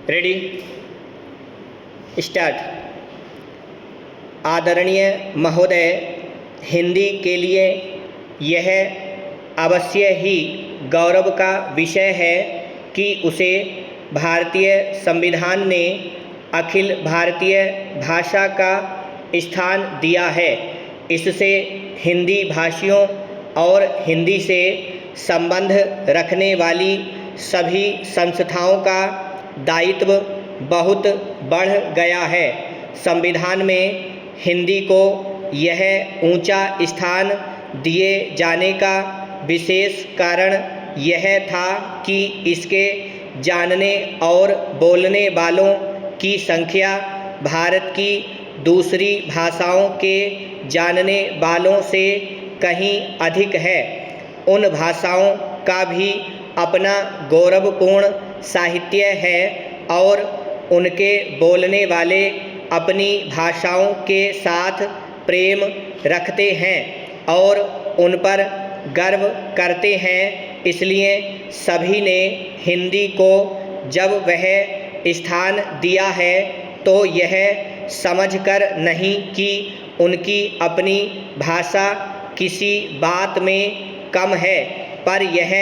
Ready start. आदरणीय महोदय, हिंदी के लिए यह अवश्य ही गौरव का विषय है कि उसे भारतीय संविधान ने अखिल भारतीय भाषा का स्थान दिया है। इससे हिंदी भाषियों और हिंदी से संबंध रखने वाली सभी संस्थाओं का दायित्व बहुत बढ़ गया है। संविधान में हिंदी को यह ऊंचा स्थान दिए जाने का विशेष कारण यह था कि इसके जानने और बोलने वालों की संख्या भारत की दूसरी भाषाओं के जानने वालों से कहीं अधिक है। उन भाषाओं का भी अपना गौरवपूर्ण साहित्य है और उनके बोलने वाले अपनी भाषाओं के साथ प्रेम रखते हैं और उन पर गर्व करते हैं। इसलिए सभी ने हिंदी को जब वह स्थान दिया है तो यह समझकर नहीं कि उनकी अपनी भाषा किसी बात में कम है, पर यह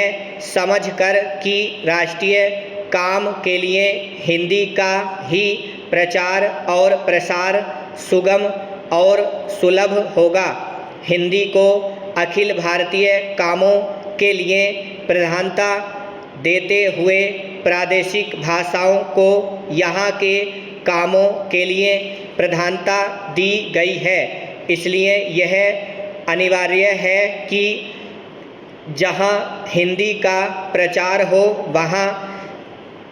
समझकर कि राष्ट्रीय काम के लिए हिंदी का ही प्रचार और प्रसार सुगम और सुलभ होगा। हिंदी को अखिल भारतीय कामों के लिए प्रधानता देते हुए प्रादेशिक भाषाओं को यहाँ के कामों के लिए प्रधानता दी गई है। इसलिए यह अनिवार्य है कि जहाँ हिंदी का प्रचार हो वहाँ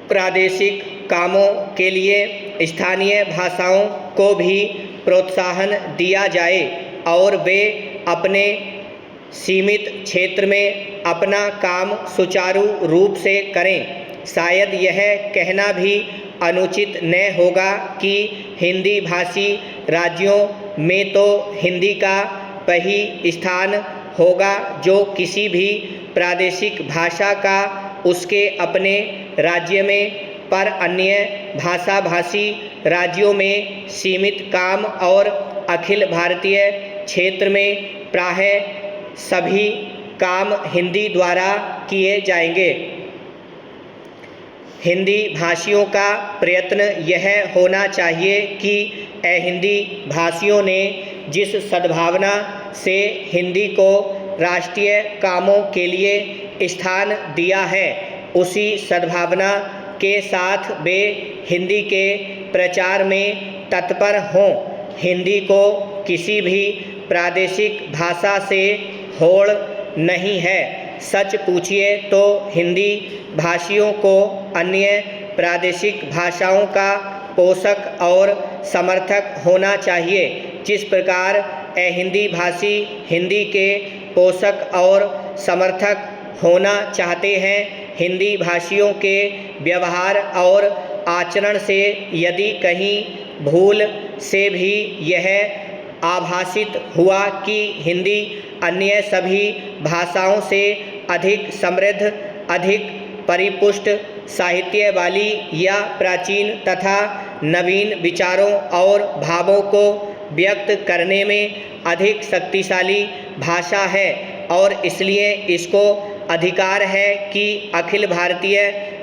प्रादेशिक कामों के लिए स्थानीय भाषाओं को भी प्रोत्साहन दिया जाए और वे अपने सीमित क्षेत्र में अपना काम सुचारू रूप से करें। शायद यह कहना भी अनुचित न होगा कि हिंदी भाषी राज्यों में तो हिंदी का वही स्थान होगा जो किसी भी प्रादेशिक भाषा का उसके अपने राज्य में, पर अन्य भाषा भाषी राज्यों में सीमित काम और अखिल भारतीय क्षेत्र में प्रायः सभी काम हिंदी द्वारा किए जाएंगे। हिंदी भाषियों का प्रयत्न यह होना चाहिए कि हिंदी भाषियों ने जिस सद्भावना से हिंदी को राष्ट्रीय कामों के लिए स्थान दिया है, उसी सद्भावना के साथ वे हिंदी के प्रचार में तत्पर हों। हिंदी को किसी भी प्रादेशिक भाषा से होड़ नहीं है। सच पूछिए तो हिंदी भाषियों को अन्य प्रादेशिक भाषाओं का पोषक और समर्थक होना चाहिए। जिस प्रकार हिंदी भाषी हिंदी के पोषक और समर्थक होना चाहते हैं, हिंदी भाषियों के व्यवहार और आचरण से यदि कहीं भूल से भी यह आभासित हुआ कि हिंदी अन्य सभी भाषाओं से अधिक समृद्ध, अधिक परिपुष्ट साहित्य वाली या प्राचीन तथा नवीन विचारों और भावों को व्यक्त करने में अधिक शक्तिशाली भाषा है और इसलिए इसको अधिकार है कि अखिल भारतीय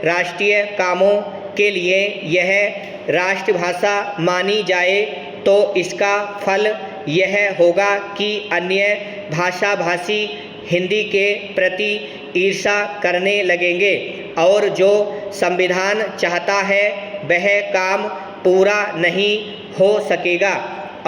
राष्ट्रीय कामों के लिए यह राष्ट्रभाषा मानी जाए, तो इसका फल यह होगा कि अन्य भाषा भाषी हिंदी के प्रति ईर्ष्या करने लगेंगे और जो संविधान चाहता है वह काम पूरा नहीं हो सकेगा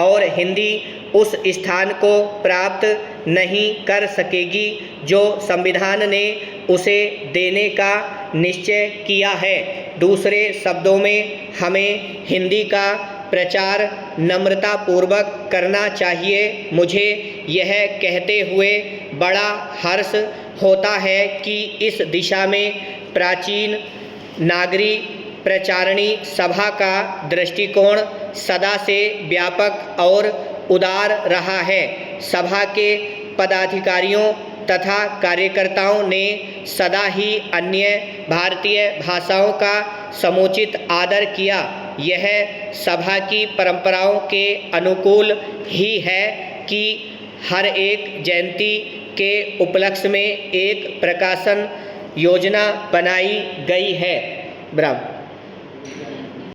और हिंदी उस स्थान को प्राप्त नहीं कर सकेगी जो संविधान ने उसे देने का निश्चय किया है। दूसरे शब्दों में हमें हिंदी का प्रचार नम्रतापूर्वक करना चाहिए। मुझे यह कहते हुए बड़ा हर्ष होता है कि इस दिशा में प्राचीन नागरी प्रचारणी सभा का दृष्टिकोण सदा से व्यापक और उदार रहा है। सभा के पदाधिकारियों तथा कार्यकर्ताओं ने सदा ही अन्य भारतीय भाषाओं का समुचित आदर किया। यह सभा की परंपराओं के अनुकूल ही है कि हर एक जयंती के उपलक्ष्य में एक प्रकाशन योजना बनाई गई है। ब्राह्मण।